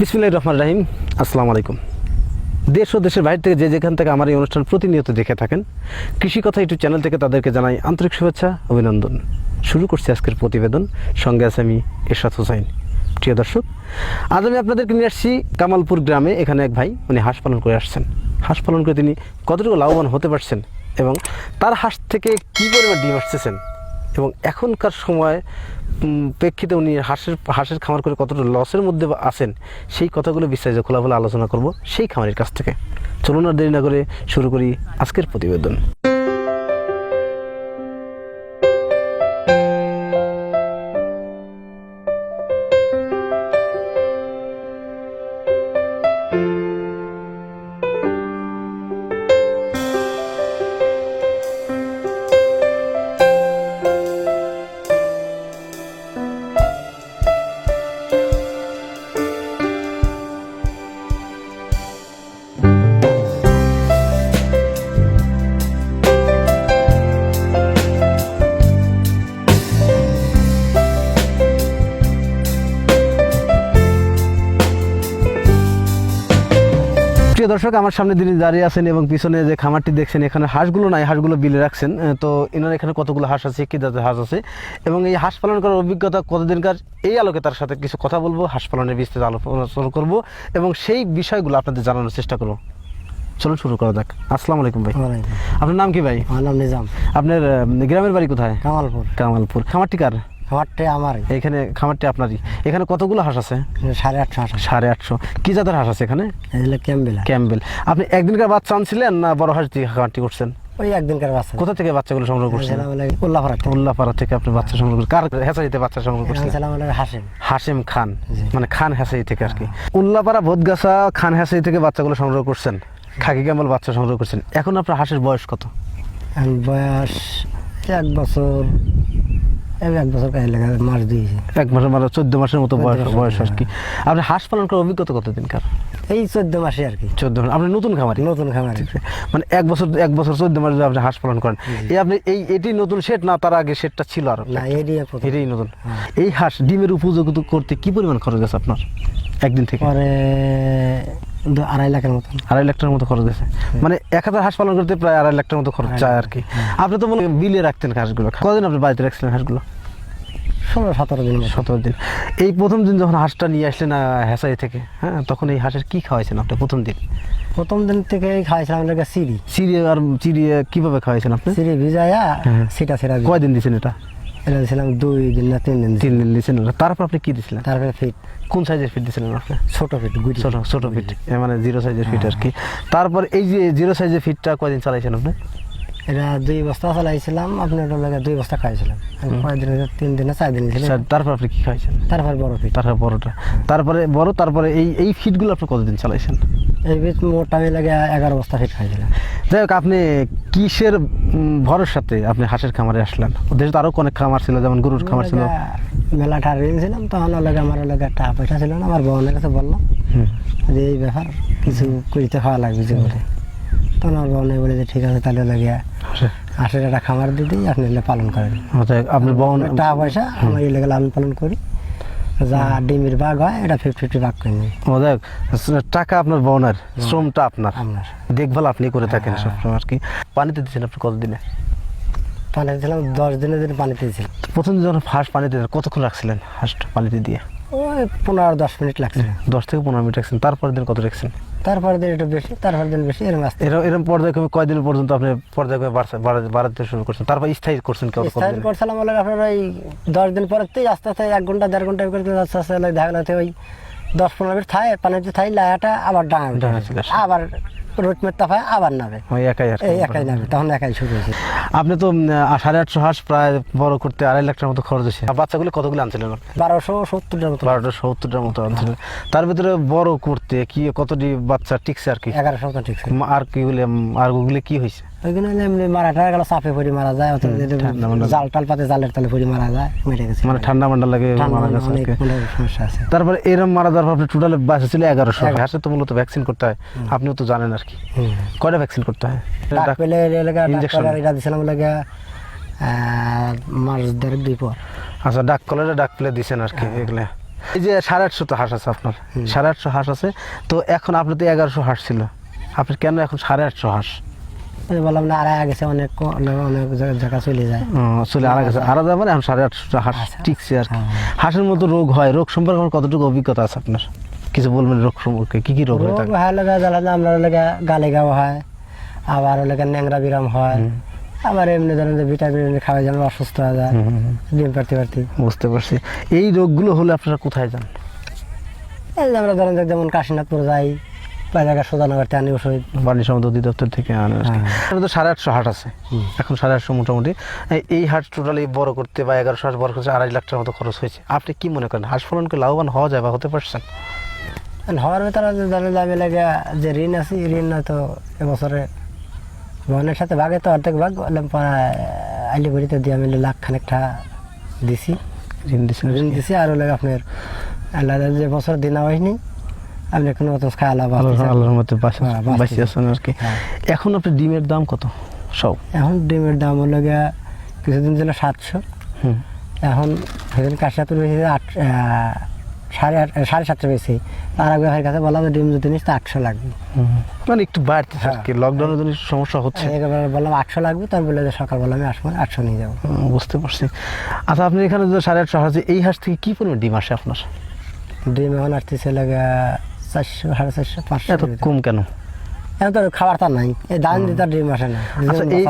বিসমিল্লাহির রহমানির রহিম। আসসালামু আলাইকুম। দেশ ও দেশের বাইরে থেকে যে যেখান থেকে আমার এই অনুষ্ঠান প্রতিনিয়ত দেখে থাকেন, কৃষি কথা ইউটিউব চ্যানেল থেকে তাদেরকে জানাই আন্তরিক শুভেচ্ছা, অভিনন্দন। শুরু করছি আজকের প্রতিবেদন। সঙ্গে আছে আমি এরশাদ হোসাইন। প্রিয় দর্শক, আজ আমি আপনাদেরকে নিয়ে আসছি কামালপুর গ্রামে। এখানে এক ভাই উনি হাঁস পালন করে আসছেন। হাঁস পালন করে তিনি কতটুকু লাভবান হতে পারছেন এবং তার হাঁস থেকে কী পরিমাণ ডিম আসতেছেন এবং এখনকার সময় প্রেক্ষিতে উনি হাঁসের খামার করে কতটা লসের মধ্যে আছেন, সেই কথাগুলো বিস্তারিত খোলাখুলা আলোচনা করব সেই খামারের কাছ থেকে। চলুন আর দেরি না করে শুরু করি আজকের প্রতিবেদন। প্রিয় দর্শক, আমার সামনে যিনি দাঁড়িয়ে আছেন এবং পিছনে যে খামারটি দেখছেন, এখানে হাঁসগুলো নাই, হাঁসগুলো বিলে রাখছেন। তো এনার এখানে কতগুলো হাঁস আছে, কী জাতের হাঁস আছে এবং এই হাঁস পালন করার অভিজ্ঞতা কতদিনকার, এই আলোকে তার সাথে কিছু কথা বলবো, হাঁস পালনের বিস্তারিত আলোচনা করবো এবং সেই বিষয়গুলো আপনাদের জানানোর চেষ্টা করবো। চলুন শুরু করা যাক। আসসালামু আলাইকুম ভাই। আপনার নাম কি ভাই? আমার নাম নিজাম। আপনার গ্রামের বাড়ি কোথায়? কামালপুর। কামালপুর। খামারটি কার? খামারটা আমার। এখানে খামারটি আপনারই। এখানে কতগুলো হাঁস আছে? 850 হাঁস। 850। কি জাতের হাঁস আছে এখানে? ক্যাম্বেল। ক্যাম্বেল। আপনি একদিনকার বাচ্চা আনছিলেন না বড় হাঁস দিয়ে খামারটি করছেন? ওই একদিনকার বাচ্চা। কোথা থেকে বাচ্চাগুলো সংগ্রহ করছেন? উল্লাপাড়া থেকে আপনি বাচ্চা সংগ্রহ করছেন। কার হ্যাচারিতে বাচ্চা সংগ্রহ করছেন? হাশেম খান, মানে খান হ্যাচারি থেকে আর কি। উল্লাপাড়া ভোদগাছা খান হ্যাচারি থেকে বাচ্চাগুলো সংগ্রহ করছেন, খাকি ক্যাম্বেল বাচ্চা সংগ্রহ করছেন। এখন আপনার হাঁসের বয়স কত? বয়স 1 বছর। 1 বছর কাজে লাগা মাস দিয়েছে। 1 মাসের মানে 14 মাসের মতো বয়স আর কি। আপনি হাঁস পালন করার অভিজ্ঞতা কতদিনকার? এই 14 মাসে আর কি। 14 মাস। আপনি নতুন খামারি? নতুন খামারি। মানে 1 বছর 14 মাস আপনি হাঁস পালন করেন। এই আপনি এটি নতুন শেড না তার আগে শেডটা ছিল? আর না, এটাই নতুন। এই হাঁস ডিমের উপযোগী করতে কি পরিমাণ খরচ আছে আপনার একদিন থেকে? পরে 2.5 লাখের মতো। 2.5 লাখ টাকার মতো খরচ আছে। মানে 1000 হাঁস পালন করতে প্রায় 2.5 লাখ টাকার মতো খরচ চায় আর কি। আপনি তো বলে বিলে রাখতেন হাঁসগুলো। কতদিন আপনি বাড়িতে রাখছিলেন হাঁসগুলো? 16-17 দিন। 17 দিন। এই প্রথম দিন যখন হাঁসটা নিয়ে আসলেন হ্যাচারি থেকে, হ্যাঁ, তখন এই হাঁসের কি খাওয়াইছেন আপনি প্রথম দিন? প্রথম দিন থেকে খাওয়াইছিলাম চিড়ি কিভাবে খাওয়াইছেন আপনি? চিড়ি ভিজাইয়া সেটা কয়দিন দিয়েছেন এটা? এটা দিয়েছিলাম 2 দিন না 3 দিন। 3 দিন দিয়েছেন। তারপর আপনি কি দিয়েছিলেন? তারপরে ফিট। কোন সাইজের ফিট দিয়েছিলেন আপনি? ছোট ফিট। ছোট ফিট, মানে 0 সাইজের ফিট আর কি। তারপর এই যে 0 সাইজের ফিটটা কয়দিন চালাইছেন আপনি? এটা 2 বস্তা চালাইছিলাম। আপনার 2 বস্তা খাইছিলাম। 3 দিন না 4 দিন। তারপর আপনি কি খাইছেন? তারপর বড় ফিট। তারপরে এই ফিটগুলো আপনি কতদিন চালাইছেন? এই ফিট মোটামুটি লাগে 11 বস্তা ফিট খাইছিলাম। যাই হোক, আপনি কিসের ভরসাতে আপনি হাঁসের খামারে আসলেন? দেশে তো আরো অনেক খামার ছিল, যেমন গরুর খামার ছিল। মেলা ছিলাম তখন আমার টাকা পয়সা ছিল না। আমার বোনের কাছে বললাম যে এই ব্যাপার কিছু করিতে খাওয়া লাগবে যে বলে। তখন আমার বোন বলে যে ঠিক আছে, তাহলে লাগে হাঁসের একটা খামার দিয়ে দিই, আপনি পালন করেন। আপনার বোন টাকা পয়সা আমার এই লেগে লালন পালন করি, যা ডিমের ভাগ হয় এটা 50-50 ভাগ করে নিই। টাকা আপনার বোনের, শ্রমটা আপনার, দেখভাল আপনি করে থাকেন সবসময় আর কি। পানিতে দিচ্ছেন আপনি কতদিনে? পানি দিয়েছিলাম 10 দিনের দিন পানিতে দিয়েছিলাম। প্রথম দিন যখন হাঁস পানিতে কতক্ষণ রাখছিলেন হাঁসটা পানিতে দিয়ে? ওই 15-10 মিনিট লাগছে। 10 থেকে 15 মিনিট রাখছেন। তারপরের দিন কত রাখছেন? তারপর দিন একটু বেশি, তারপর দিন বেশি, এরকম পর্যায়ক্রমে কয়দিন পর্যন্ত আপনি পর্যায়ক্রমে বাড়াতে শুরু করছেন? তারপর স্থায়ী করছেন স্থায়ী করছিলাম বলে আপনার ওই 10 দিন পরেতেই আস্তে আস্তে 1 ঘন্টা 1.5 ঘন্টা করে আস্তে আস্তে দেখা গেল ওই 10-15 মিনিট থাকে পানিতে থাই, লায়াটা আবার ডাঙা আবার রোদ মেরতে হয়, আবার নাবে একাই নাবে, তখন একাই শুরু হয়েছে। আপনি তো 850 হাঁস প্রায় বড় করতে 2.5 লাখ টাকার মতো খরচ হয়েছে। বাচ্চাগুলো কতগুলো আনছিলেন? 1270টার মতো। 1270টার মতো আনছিলেন। তার ভিতরে বড় করতে কি কতটি বাচ্চা টিকছে আর কি? 11 সপ্তাহ টিকছে। আর কি বলে আর ওগুলো কি হয়েছে? ওইগুলো এমনি মারা টারা গেল, চাপে পড়ে মারা যায়, জাল টাল পাতে জালের তলে পড়ে মারা যায়, মেরে গেছে। মানে ঠান্ডা মান্ডা লাগে মারা গেছে। সমস্যা আছে। তারপরে এরকম মারা যাওয়ার পর আপনি টোটাল বাচ্চা ছিল 1100। হাঁসের তো মূলত ভ্যাকসিন করতে হয়, আপনিও তো জানেন আর কি। কয়টা ভ্যাকসিন করতে হয়? ডাক পেলে এটা দিয়েছিলাম লাগে মাস 1.5-2 পর। আচ্ছা, ডাক পেলে দিয়েছেন আর কি। এগুলো এই যে 850 তো হাঁস আছে আপনার, 850 হাঁস আছে, তো এখন আপনার তো 1100 হাঁস ছিল, আপনার কেন এখন 850 হাঁস? এই যে বললাম না, আড়াই গেছে, অনেক অনেক জায়গা চলে যায়। চলে আলাদা মানে এখন 850 হাঁস টিকছে আর কি। হাঁসের মতো রোগ হয়, রোগ সম্পর্কে আমার কতটুকু অভিজ্ঞতা আছে আপনার, কিছু বলবেন রোগ সম্পর্কে, কি কি রোগ হয়? রোগ হয় লাগা জ্বালা, আমরা লাগা গালে গাও হয়, আবার লাগা ন্যাংরা বিরাম হয়, আবার এমনি ধরেন যে ভিটামিন খাওয়া যেন অসুস্থ হয়ে যায় ডিম পারতে পারতে। বুঝতে পারছি। এই রোগগুলো হলে আপনারা কোথায় যান? এই যে আমরা ধরেন যে যেমন কাশীনাথপুর যাই, বা জায়গা সোজানো করতে আনি ওষুধ, পানি সম্পদ অধিদপ্তর থেকে আনে আর কি। আপনার তো 850 হাট আছে এখন, 850 মোটামুটি। এই হাট টোটালি বড় করতে বা 1100 হাঁস বড় করতে 2.5 লাখ টাকার মতো খরচ হয়েছে। আপনি কি মনে করেন হাঁস পালন করে লাভবান হওয়া যায় বা হতে পারছেন? হওয়ার ভেতরে ধরেন আমি লাগে যে ঋণ আছে, ঋণ নয়তো এবছরে বোনের সাথে ভাগে তো অর্ধেক ভাগ আইলি বড়িতে দিয়ে আমি লাখ খানেক টাকা দিছি, ঋণ দিছি। আর লাগে আপনার আল্লাহ যে বছর দিনা হয়নি, আপনি কোনো মতো খাওয়া লাভ আল্লাহর মতো বাঁচি আছেন আর কি। এখন আপনার ডিমের দাম কত সব? এখন ডিমের দাম হলো গিয়া কিছুদিন ছিল 700, এখন সেদিন কাশিয়াতুর বেশি 750 বেশি। আর আগে ভাইয়ের কাছে বললাম ডিম যদি নিস তো 800 লাগবে, মানে একটু বাড়তে আর কি, লকডাউনের জন্য সমস্যা হচ্ছে। একেবারে বললাম 800 লাগবে, তার বলে যে সকালবেলা আমি আসবো 800 নিয়ে যাবো। বুঝতে পারছি। আচ্ছা, আপনি এখানে যে 850 হাঁস আছে, এই হাঁস থেকে কি পরিমাণ ডিম আসে আপনার? ডিম এখন আসতেছে লাগে 400, 450, 500। এত কম কেন? এখন তো খাবার তো নাই, এই ধান দিতে ডিম আসে না। আচ্ছা, এই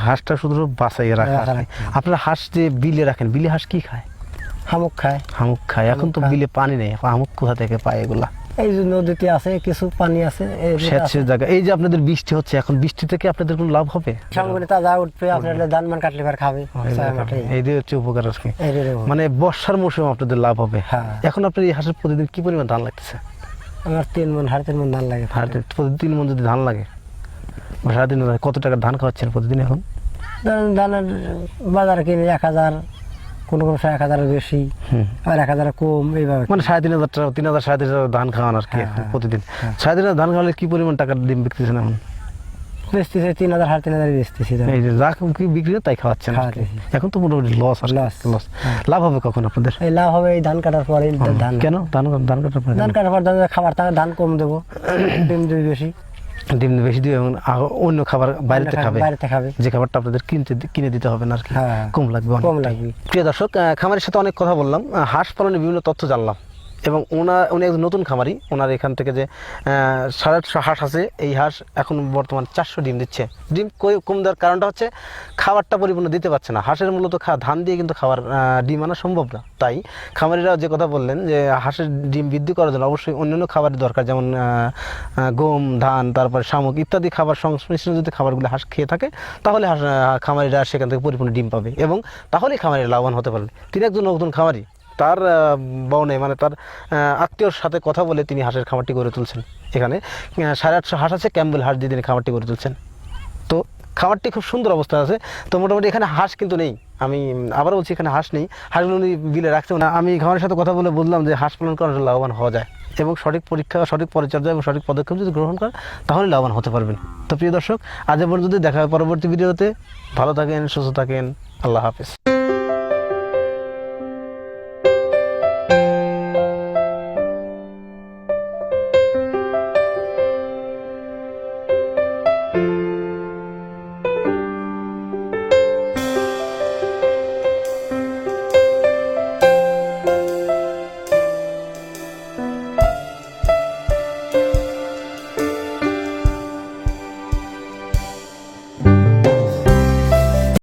হাঁসটা শুধু বাসাই রাখা। আপনারা হাঁস যে বিলে রাখেন, বিলে হাঁস কি খায়? শামুক খায়। শামুক খায়। এখন তো বিলে পানি নেই, শামুক কোথা থেকে পায় এগুলা? এই যে নদীতে আছে কিছু পানি আছে, স্বেচ্ছের জায়গা। এই যে আপনাদের বৃষ্টি হচ্ছে, এখন বৃষ্টি থেকে আপনাদের কোনো লাভ হবে? শামুক তাজা উঠবে, আপনার ধান মান কাটলে পর খাবে। এই দিয়ে হচ্ছে উপকার আর কি। মানে বর্ষার মৌসুমে আপনাদের লাভ হবে। এখন আপনার এই হাঁসের প্রতিদিন কি পরিমাণ ধান লাগতেছে? আমার 3 মণ, 3.5 মণ ধান লাগে। প্রতিদিন 3 মণ যদি ধান লাগে, 3.5 মণ, কত টাকার ধান খাওয়াচ্ছেন প্রতিদিন এখন? ধানের বাজারে কিনে 1000, কোনো কোনো 1000 বেশি, আর 1000 কম, এইভাবে। মানে 3,500 টাকা, 3,000, 3,500 ধান খাওয়ান আর কি প্রতিদিন। 3,500 ধান খাওয়ালে কি পরিমাণ টাকার ডিম বিকতেছেন এখন? বেচতেছে 3,000, 3,500 বেচতেছি। এই যে যা কি বিক্রি হয় তাই খাওয়াচ্ছেন। এখন তো মোটামুটি লস আর লস। লাভ হবে কখন আপনাদের? এই লাভ হবে এই ধান কাটার পরে। ধান কেন? ধান কাটার পরে? ধান কাটার পর খাবার ধান কম দেবো, ডিম দেবে বেশি। ডিম বেশি দিয়ে অন্য খাবার বাইরেতে খাবে, যে খাবারটা আপনাদের কিনে দিতে হবে না আর কি, কম লাগবে। প্রিয় দর্শক, খামারের সাথে অনেক কথা বললাম, হাঁস পালনের বিভিন্ন তথ্য জানলাম, এবং উনি একজন নতুন খামারি। ওনার এখান থেকে যে 850 হাঁস আছে, এই হাঁস এখন বর্তমান 400 ডিম দিচ্ছে। ডিম কম দেওয়ার কারণটা হচ্ছে খাবারটা পরিপূর্ণ দিতে পারছে না। হাঁসের মূলত ধান দিয়ে কিন্তু খাবার ডিম আনা সম্ভব না। তাই খামারিরা যে কথা বললেন যে হাঁসের ডিম বৃদ্ধি করার জন্য অবশ্যই অন্যান্য খাবারের দরকার, যেমন গম, ধান, তারপরে শামুক ইত্যাদি খাবার সংশ্লিষ্ট যদি খাবারগুলো হাঁস খেয়ে থাকে, তাহলে খামারিরা সেখান থেকে পরিপূর্ণ ডিম পাবে, এবং তাহলেই খামারিরা লাভবান হতে পারবে। তিনি একজন নতুন খামারি, তার বনে মানে তার আত্মীয়র সাথে কথা বলে তিনি হাঁসের খামারটি গড়ে তুলছেন। এখানে 850 হাঁস আছে, ক্যাম্বেল হাঁস দিয়ে তিনি খামারটি গড়ে তুলছেন। তো খামারটি খুব সুন্দর অবস্থা আছে। তো মোটামুটি এখানে হাঁস কিন্তু নেই, আমি আবার বলছি এখানে হাঁস নেই, হাঁসগুলো উনি বিলে রাখছে না। আমি খামারের সাথে কথা বলে বুঝলাম যে হাঁস পালন করার লাভবান হওয়া যায়, এবং সঠিক পরীক্ষা, সঠিক পরিচর্যা এবং সঠিক পদক্ষেপ যদি গ্রহণ করেন তাহলে লাভবান হতে পারবেন। তো প্রিয় দর্শক, আজ পর্যন্ত দেখা হবে পরবর্তী ভিডিওতে। ভালো থাকেন, সুস্থ থাকেন, আল্লাহ হাফেজ।